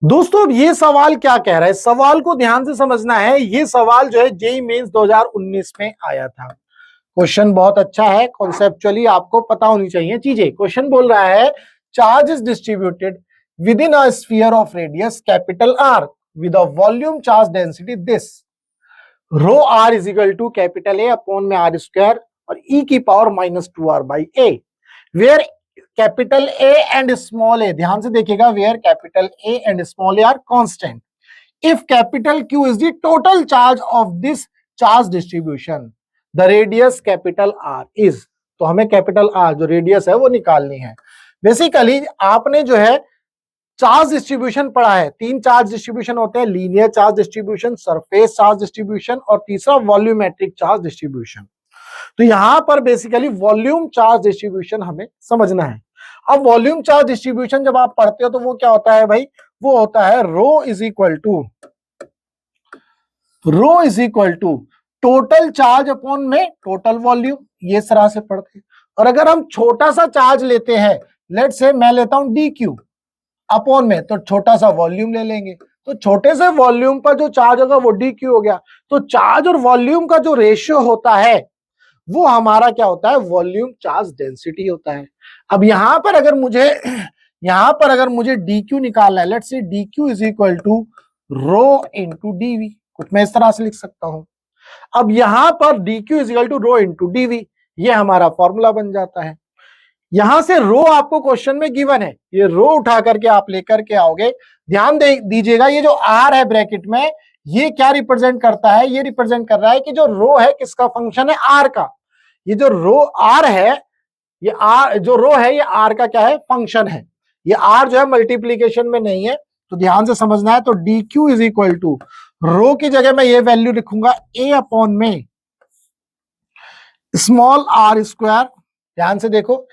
दोस्तों अब ये सवाल क्या कह रहा है, सवाल को ध्यान से समझना है। ये सवाल जो है जेईई मेंस 2019 में आया था। क्वेश्चन बहुत अच्छा है, कॉन्सेप्चुअली आपको पता होनी चाहिए चीजें। क्वेश्चन बोल रहा है charge is distributed within a sphere of radius capital R with a volume charge density this rho r is equal to capital A upon में आर स्क्वायर और ई की power -2r by a, where capital A and small a, ध्यान से देखिएगा, where capital A and small a are constant, if capital Q is the total charge of this charge distribution, the radius capital R is, तो हमें capital R जो radius है वो निकालनी है। बेसिकली आपने जो है चार्ज डिस्ट्रीब्यूशन पढ़ा है, तीन चार्ज डिस्ट्रीब्यूशन होते हैं, linear charge distribution, surface charge distribution और तीसरा वॉल्यूमेट्रिक चार्ज डिस्ट्रीब्यूशन। तो यहां पर बेसिकली वॉल्यूम चार्ज डिस्ट्रीब्यूशन हमें समझना है। अब वॉल्यूम चार्ज डिस्ट्रीब्यूशन जब आप पढ़ते हो तो वो क्या होता है भाई, वो होता है rho is equal to total charge upon में टोटल वॉल्यूम, ये तरह से पढ़ते हैं। और अगर हम छोटा सा चार्ज लेते हैं, लेट से मैं लेता हूं डी क्यू अपॉन में, तो छोटा सा वॉल्यूम ले लेंगे, तो छोटे से वॉल्यूम पर जो चार्ज होगा वो डी क्यू हो गया। तो चार्ज और वॉल्यूम का जो रेशियो होता है वो हमारा क्या होता है, वॉल्यूम चार्ज डेंसिटी होता है। अब यहां पर अगर मुझे डी क्यू निकालना है, लेट्स से d Q is equal to rho into d v, कुछ मैं इस तरह से लिख सकता हूं। अब यहां पर d Q is equal to rho into d v, ये हमारा फॉर्मूला बन जाता है। यहां से रो आपको क्वेश्चन में गिवन है, ये रो उठा करके आप लेकर के आओगे। ध्यान दीजिएगा, ये जो आर है ब्रैकेट में, ये क्या रिप्रेजेंट करता है, ये रिप्रेजेंट कर रहा है कि जो रो है किसका फंक्शन है, आर का। ये जो रो आर है, ये आर जो रो है ये आर का क्या है, फंक्शन है। ये आर जो है मल्टीप्लीकेशन में नहीं है, तो ध्यान से समझना है। तो D Q is equal to rho की जगह मैं ये वैल्यू लिखूंगा ए अपॉन में स्मॉल आर स्क्वायर, ध्यान से देखो,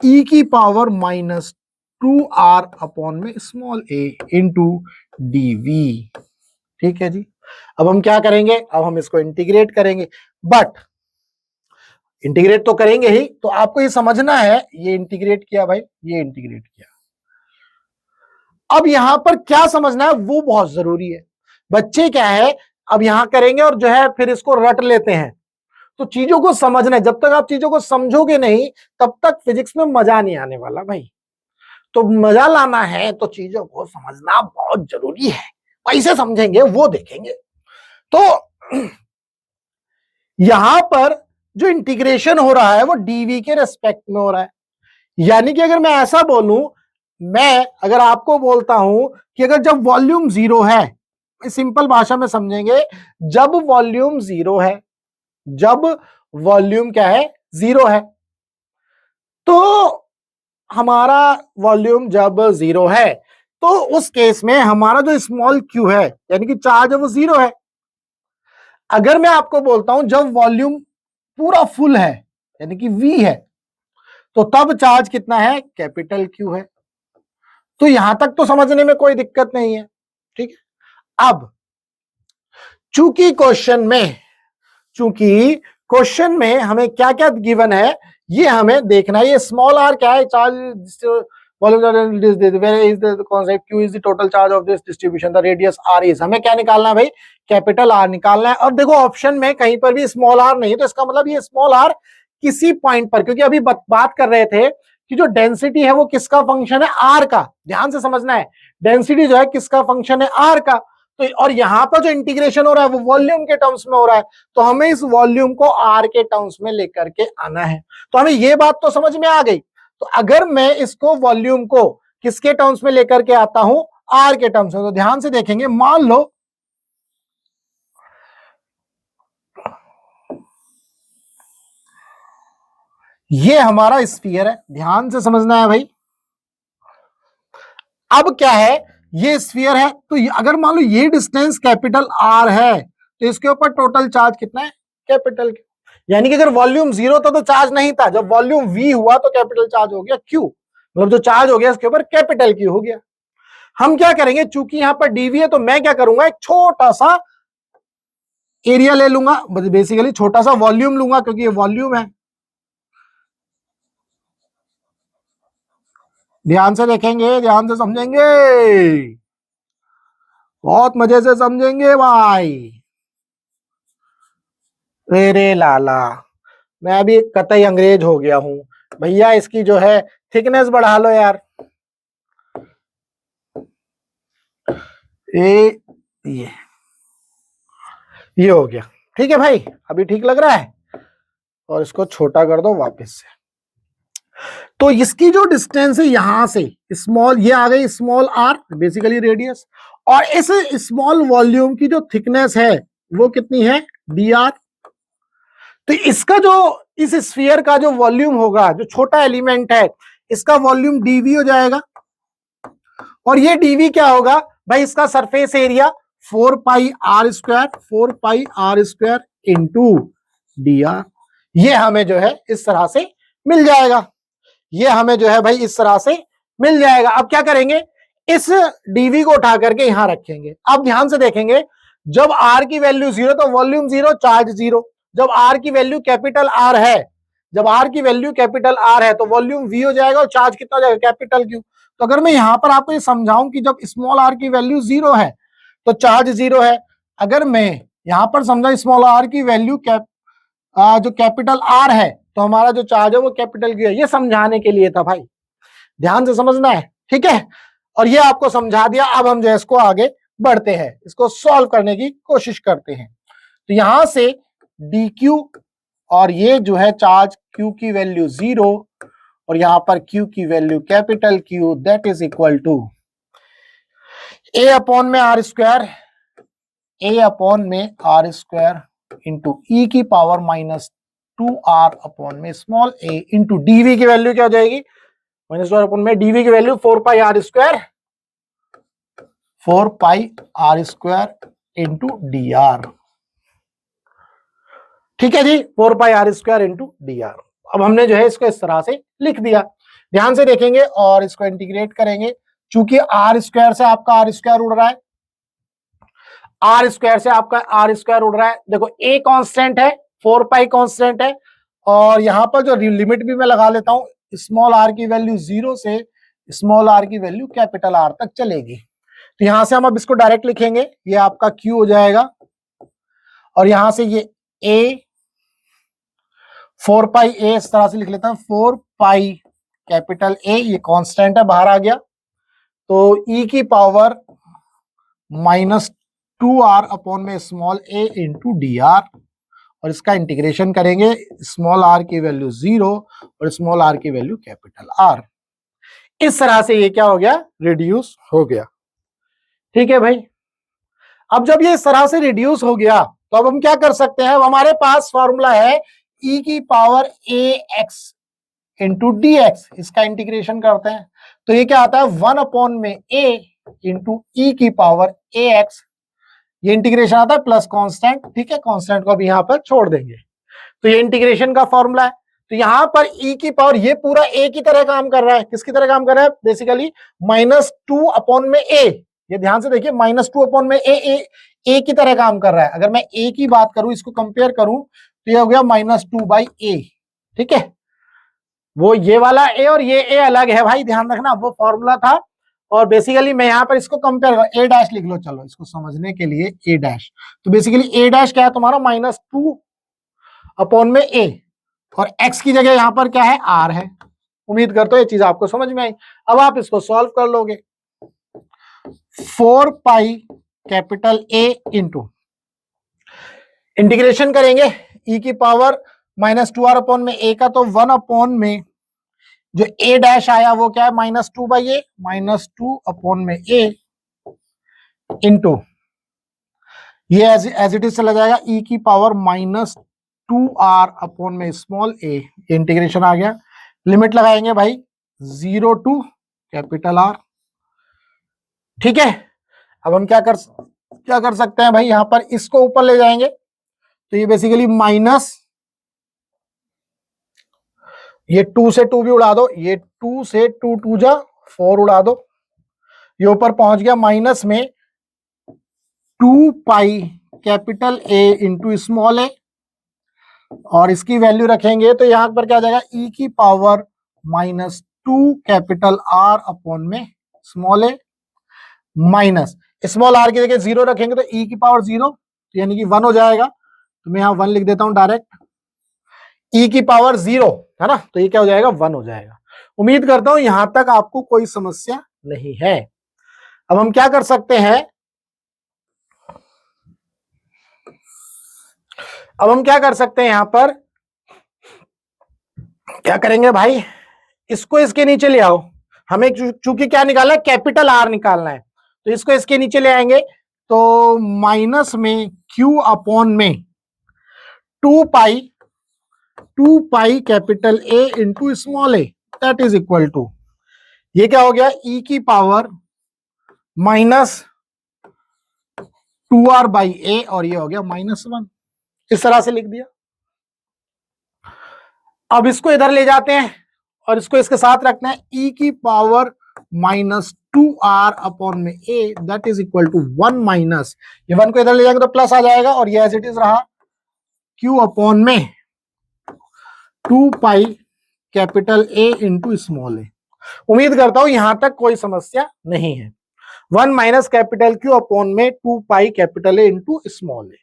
ई की पावर -2r अपॉन में स्मॉल ए इंटू डीवी। ठीक है जी। अब हम क्या करेंगे, अब हम इसको इंटीग्रेट करेंगे, बट इंटीग्रेट तो करेंगे ही, तो आपको ये समझना है, ये इंटीग्रेट किया भाई, ये इंटीग्रेट किया। अब यहां पर क्या समझना है वो बहुत जरूरी है। बच्चे क्या है, अब यहां करेंगे और जो है फिर इसको रट लेते हैं। तो चीजों को समझना है, जब तक आप चीजों को समझोगे नहीं तब तक फिजिक्स में मजा नहीं आने वाला भाई। तो मजा लाना है तो चीजों को समझना बहुत जरूरी है। कैसे समझेंगे वो देखेंगे। तो यहां पर जो इंटीग्रेशन हो रहा है वो डीवी के रेस्पेक्ट में हो रहा है। यानी कि अगर मैं ऐसा बोलूं, मैं अगर आपको बोलता हूं कि अगर जब वॉल्यूम जीरो है, सिंपल भाषा में समझेंगे, जब वॉल्यूम जीरो है, जब वॉल्यूम क्या है, जीरो है, तो हमारा वॉल्यूम जब जीरो है तो उस केस में हमारा जो स्मॉल क्यू है यानी कि चार्ज है वो जीरो है। अगर मैं आपको बोलता हूं जब वॉल्यूम पूरा फुल है यानी कि वी है, तो तब चार्ज कितना है, कैपिटल क्यू है। तो यहां तक तो समझने में कोई दिक्कत नहीं है। ठीक है। अब चूंकि क्वेश्चन में हमें क्या क्या गिवन है ये हमें देखना है। ये स्मॉल आर क्या है, charge concept q is the total charge of this distribution, the radius r is, हमें क्या निकालना है भाई, कैपिटल आर निकालना है। और देखो ऑप्शन में कहीं पर भी स्मॉल आर नहीं, तो इसका मतलब ये स्मॉल आर किसी पॉइंट पर, क्योंकि अभी बात कर रहे थे कि जो डेंसिटी है वो किसका फंक्शन है, आर का। ध्यान से समझना है, डेंसिटी जो है किसका फंक्शन है, आर का। तो और यहां पर जो इंटीग्रेशन हो रहा है वो वॉल्यूम के टर्म्स में हो रहा है, तो हमें इस वॉल्यूम को आर के टर्म्स में लेकर के आना है। तो हमें ये बात तो समझ में आ गई। तो अगर मैं इसको वॉल्यूम को किसके टर्म्स में लेकर के आता हूं, आर के टर्म्स में, तो ध्यान से देखेंगे, मान लो ये हमारा स्फीयर है, ध्यान से समझना है भाई। अब क्या है, ये स्फीयर है, तो अगर मान लो ये डिस्टेंस कैपिटल आर है तो इसके ऊपर टोटल चार्ज कितना है, कैपिटल क्यू। यानी कि अगर वॉल्यूम जीरो था तो चार्ज नहीं था, जब वॉल्यूम वी हुआ तो कैपिटल चार्ज हो गया क्यू, मतलब जो चार्ज हो गया इसके ऊपर कैपिटल क्यू हो गया। हम क्या करेंगे, चूंकि यहां पर डीवी है तो मैं क्या करूंगा, एक छोटा सा एरिया ले लूंगा, बेसिकली छोटा सा वॉल्यूम लूंगा क्योंकि ये वॉल्यूम है। ध्यान से देखेंगे, ध्यान से समझेंगे। बहुत मजे से समझेंगे भाई। रे लाला, मैं अभी कतई अंग्रेज हो गया हूं भैया। इसकी जो है थिकनेस बढ़ा लो यार। ये ये हो गया, ठीक है भाई, अभी ठीक लग रहा है। और इसको छोटा कर दो वापस से। तो इसकी जो डिस्टेंस है यहां से स्मॉल, ये आ गई स्मॉल आर, बेसिकली रेडियस, और इस स्मॉल वॉल्यूम की जो थिकनेस है वो कितनी है, डी आर। तो इसका जो इस स्फीयर का जो वॉल्यूम होगा, जो छोटा एलिमेंट है, इसका वॉल्यूम डीवी हो जाएगा। और ये डीवी क्या होगा भाई, इसका surface area 4 pi are square into D r. ये हमें जो है इस तरह से मिल जाएगा। ये हमें जो है भाई इस तरह से मिल जाएगा। अब क्या करेंगे, इस डीवी को उठा करके यहां रखेंगे। अब ध्यान से देखेंगे, जब आर की वैल्यू जीरो तो वॉल्यूम जीरो, चार्ज जीरो। जब आर की वैल्यू कैपिटल आर है, जब आर की वैल्यू कैपिटल आर है तो वॉल्यूम वी हो जाएगा और चार्ज कितना हो जाएगा, कैपिटल क्यू। तो अगर मैं यहां पर आपको ये समझाऊं कि जब स्मॉल आर की वैल्यू जीरो है तो चार्ज जीरो है। अगर मैं यहां पर समझा स्मॉल आर की वैल्यू जो कैपिटल आर है तो हमारा जो चार्ज है वो कैपिटल क्यू है। ये समझाने के लिए था भाई, ध्यान से समझना है, ठीक है। और ये आपको समझा दिया। अब हम जो है इसको आगे बढ़ते हैं, इसको सॉल्व करने की कोशिश करते हैं। तो यहां से डी क्यू, और ये जो है चार्ज क्यू की वैल्यू जीरो, और यहां पर क्यू की value capital Q, that is equal to A upon में आर स्क्वायर, ए अपॉन में आर स्क्वायर इंटू ई की पावर -2r अपॉन में स्मॉल ए इंटू डीवी की वैल्यू क्या हो जाएगी, -2r अपॉन में डीवी की value 4 pi are square into D R. ठीक है जी, 4 pi are square into D R. अब हमने जो है इसको इस तरह से लिख दिया। ध्यान से देखेंगे और इसको इंटीग्रेट करेंगे। चूंकि आर स्क्वायर से आपका आर स्क्वायर उड़ रहा है, आर स्क्वायर से आपका आर स्क्वायर उड़ रहा है। देखो ए कांस्टेंट है, 4 पाई कांस्टेंट है, और यहां पर जो लिमिट भी मैं लगा लेता हूं, स्मॉल आर की वैल्यू जीरो से स्मॉल आर की वैल्यू कैपिटल आर तक चलेगी। तो यहां से हम अब इसको डायरेक्ट लिखेंगे, ये आपका क्यू हो जाएगा, और यहां से ये ए 4 पाई ए इस तरह से लिख लेता हूं, 4 पाई कैपिटल ए, ये कांस्टेंट है बाहर आ गया, तो ई की पावर -2r अपॉन में small A into D R, और इसका इंटीग्रेशन करेंगे, स्मॉल आर की वैल्यू जीरो और स्मॉल आर की वैल्यू कैपिटल आर। इस तरह से ये क्या हो गया, रिड्यूस हो गया। ठीक है भाई। अब जब ये इस तरह से रिड्यूस हो गया तो अब हम क्या कर सकते हैं, हमारे पास फॉर्मूला है e की पावर ए एक्स इंटू डी एक्स। इसका इंटीग्रेशन करते हैं तो ये क्या आता है, 1 अपॉन में a इंटू ई की पावर ए एक्स। ये इंटीग्रेशन आता है प्लस कांस्टेंट, ठीक है, कांस्टेंट को भी यहां पर छोड़ देंगे। तो ये इंटीग्रेशन का फॉर्मूला है। तो यहां पर e की पावर, ये पूरा a की तरह काम कर रहा है। किसकी तरह काम कर रहा है, बेसिकली -2 अपॉन में a। ये ध्यान से देखिए, -2 अपॉन में a की तरह काम कर रहा है। अगर मैं a की बात करूं, इसको कंपेयर करूं, तो ये हो गया -2/a। ठीक है, वो ये वाला a और ये a अलग है भाई, ध्यान रखना, वो फॉर्मूला था। और बेसिकली मैं यहां पर इसको कंपेयर, a डैश लिख लो, चलो इसको समझने के लिए a डैश। तो बेसिकली a डैश क्या है तुम्हारा, -2 अपॉन में a, और x की जगह यहां पर क्या है, r है। उम्मीद करता हूं ये चीज आपको समझ में आई। अब आप इसको सॉल्व कर लोगे। 4 पाई कैपिटल A इंटू इंटीग्रेशन करेंगे e की पावर -2r अपॉन में a का, तो 1 अपॉन में जो a डैश आया वो क्या है, -2/a, -2 अपॉन में a इंटू ये एज इट इज चला जाएगा, e की पावर -2r अपॉन में स्मॉल a। इंटीग्रेशन आ गया, लिमिट लगाएंगे भाई 0 टू कैपिटल R। ठीक है, अब हम क्या कर सकते हैं भाई, यहां पर इसको ऊपर ले जाएंगे तो ये बेसिकली माइनस, ये 2 से 2 भी उड़ा दो, ये 2 से 2 2 जा 4 उड़ा दो, ये ऊपर पहुंच गया माइनस में 2 pi capital A into small a, और इसकी वैल्यू रखेंगे तो यहां पर क्या आ जाएगा, e की पावर -2 कैपिटल R अपॉन में small a, minus small r की जगह 0 रखेंगे तो e की पावर 0 यानी कि 1 हो जाएगा, तो मैं यहाँ 1 लिख देता हूं डायरेक्ट। e की पावर 0 है ना, तो ये क्या हो जाएगा 1 हो जाएगा। उम्मीद करता हूं यहां तक आपको कोई समस्या नहीं है। अब हम क्या कर सकते हैं, अब हम क्या कर सकते हैं यहां पर, क्या करेंगे भाई, इसको इसके नीचे ले आओ। हमें चूंकि क्या निकालना है, कैपिटल आर निकालना है, तो इसको इसके नीचे ले आएंगे, तो माइनस में क्यू अपॉन में 2 pi capital A into small a, that is equal to, ये क्या हो गया, ई की पावर माइनस 2r बाई ए, और ये हो गया -1। इस तरह से लिख दिया। अब इसको इधर ले जाते हैं और इसको इसके साथ रखना है, e की पावर -2r अपॉन में a, that is equal to 1 minus, ये 1 को इधर ले जाएंगे तो प्लस आ जाएगा, और ये एज इट इज रहा q अपॉन में 2 pi capital a into small A. उम्मीद करता हूं यहां तक कोई समस्या नहीं है। 1 माइनस कैपिटल Q अपॉन में 2 पाई कैपिटल ए इंटू स्मॉल ए।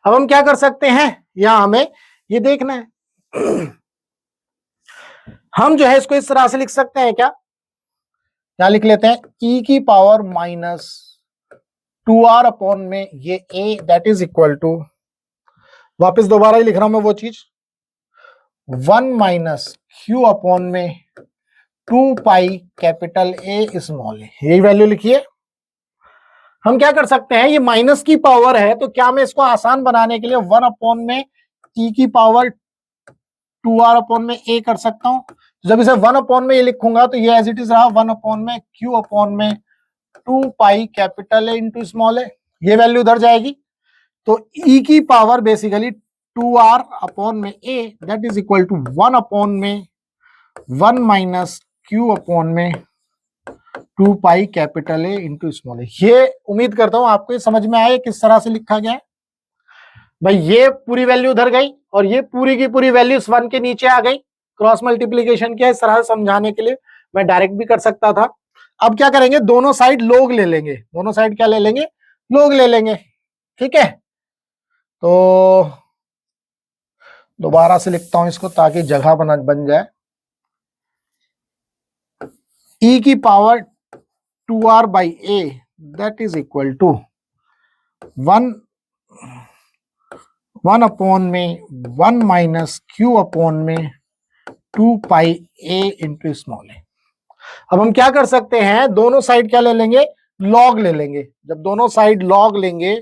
अब हम क्या कर सकते हैं, यहां हमें ये देखना है, हम जो है इसको इस तरह से लिख सकते हैं, क्या लिख लेते हैं, e की पावर -2r अपॉन में ये a, that is equal to, वापस दोबारा ही लिख रहा हूं मैं वो चीज, 1 माइनस क्यू अपॉन में 2 पाई कैपिटल ए स्मॉल ए, यही वैल्यू लिखिए। हम क्या कर सकते हैं, ये माइनस की पावर है, तो क्या मैं इसको आसान बनाने के लिए 1 अपॉन में e की पावर 2r अपॉन में a कर सकता हूं। जब इसे 1 अपॉन में ये लिखूंगा तो ये एज इट इज रहा 1 अपॉन में q अपॉन में 2 pi capital A into small A, ये वैल्यू उधर जाएगी, तो e की पावर बेसिकली 2r अपॉन में a, that is equal to 1 upon में 1 माइनस q अपॉन में 2 pi capital A into small A. ये उम्मीद करता हूं आपको ये समझ में आया किस तरह से लिखा गया है। भाई ये पूरी वैल्यू उधर गई और ये पूरी की पूरी वैल्यू इस 1 के नीचे आ गई, क्रॉस मल्टीप्लीकेशन किया, इस तरह से समझाने के लिए मैं डायरेक्ट भी कर सकता था। अब क्या करेंगे, दोनों साइड लोग ले लेंगे, दोनों साइड क्या ले लेंगे, लोग ले लेंगे, ठीक है। तो दोबारा से लिखता हूं इसको ताकि जगह बन जाए, e की power 2r by a, that is equal to 1 upon में 1 माइनस क्यू अपॉन में 2 पाई a इंटू स्मॉल ए। अब हम क्या कर सकते हैं, दोनों साइड क्या ले लेंगे, लॉग ले लेंगे। जब दोनों साइड लॉग लेंगे,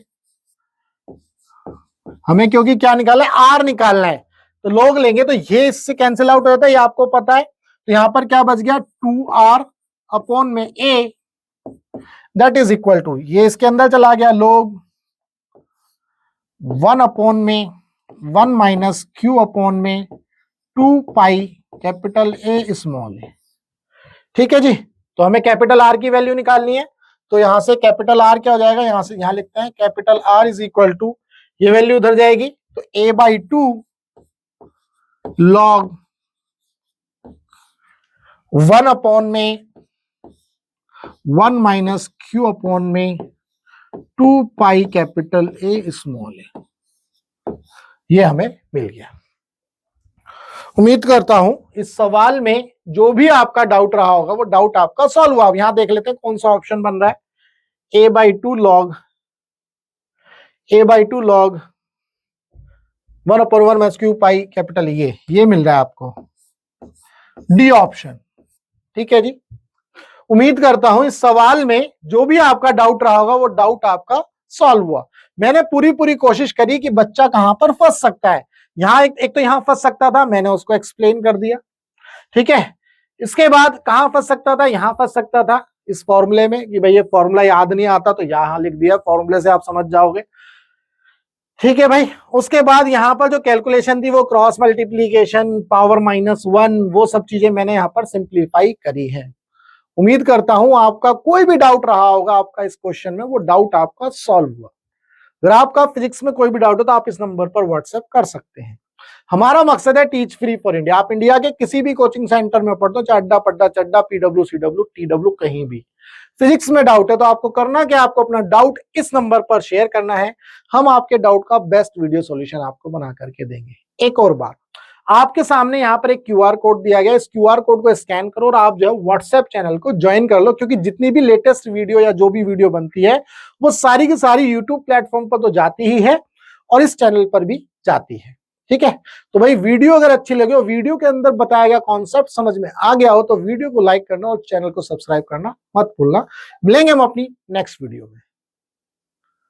हमें क्योंकि क्या निकालना है, आर निकालना है, तो लॉग लेंगे तो ये इससे कैंसिल आउट हो जाता है, ये आपको पता है। तो यहां पर क्या बच गया, 2r अपॉन में a, that is equal to, ये इसके अंदर चला गया, लॉग 1 अपॉन में 1 माइनस क्यू अपॉन में 2 पाई कैपिटल ए स्मॉल ए, ठीक है जी। तो हमें कैपिटल आर की वैल्यू निकालनी है, तो यहां से कैपिटल आर क्या हो जाएगा, यहां से यहां लिखते हैं capital r is equal to, ये वैल्यू उधर जाएगी, तो a बाई 2 लॉग 1 अपॉन में 1 माइनस क्यू अपॉन में 2 pi capital A small A, ये हमें मिल गया। उम्मीद करता हूं इस सवाल में जो भी आपका डाउट रहा होगा वो डाउट आपका सॉल्व हुआ। अब यहां देख लेते हैं कौन सा ऑप्शन बन रहा है, a by 2 log 1 upon 1 minus Q pi capital, ये मिल रहा है आपको, डी ऑप्शन, ठीक है जी। उम्मीद करता हूं इस सवाल में जो भी आपका डाउट रहा होगा वो डाउट आपका सॉल्व हुआ। मैंने पूरी कोशिश करी कि बच्चा कहां पर फंस सकता है, यहां एक तो यहां फंस सकता था, मैंने उसको एक्सप्लेन कर दिया, ठीक है। इसके बाद कहां फंस सकता था, यहां फंस सकता था इस फॉर्मूले में कि भाई ये फॉर्मूला याद नहीं आता, तो यहां लिख दिया, फॉर्मूले से आप समझ जाओगे, ठीक है भाई। उसके बाद यहां पर जो कैलकुलेशन थी वो क्रॉस मल्टीप्लीकेशन, पावर -1, वो सब चीजें मैंने यहां पर सिंप्लीफाई करी है। उम्मीद करता हूं आपका कोई भी डाउट रहा होगा आपका इस क्वेश्चन में, वो डाउट आपका सॉल्व हुआ। अगर आपका फिजिक्स में कोई भी डाउट हो तो आप इस नंबर पर व्हाट्सएप कर सकते हैं। हमारा मकसद है टीच फ्री फॉर इंडिया। आप इंडिया के किसी भी कोचिंग सेंटर में पढ़ते हो, चाहे अड्डा पड्डा चड्डा, PW CW TW कहीं भी, फिजिक्स में डाउट है तो आपको करना क्या, आपको अपना डाउट इस नंबर पर शेयर करना है, हम आपके डाउट का बेस्ट वीडियो सॉल्यूशन आपको बना करके देंगे। एक और बार, आपके सामने यहाँ पर एक क्यूआर कोड दिया गया, इस क्यूआर कोड को स्कैन करो और आप जो है व्हाट्सएप चैनल को ज्वाइन कर लो, क्योंकि जितनी भी लेटेस्ट वीडियो या जो भी वीडियो बनती है वो सारी की सारी यूट्यूब प्लेटफॉर्म पर तो जाती ही है और इस चैनल पर भी जाती है। ठीक है, तो भाई वीडियो अगर अच्छी लगे और वीडियो के अंदर बताया गया कॉन्सेप्ट समझ में आ गया हो तो वीडियो को लाइक करना और चैनल को सब्सक्राइब करना मत भूलना। मिलेंगे हम अपनी नेक्स्ट वीडियो में।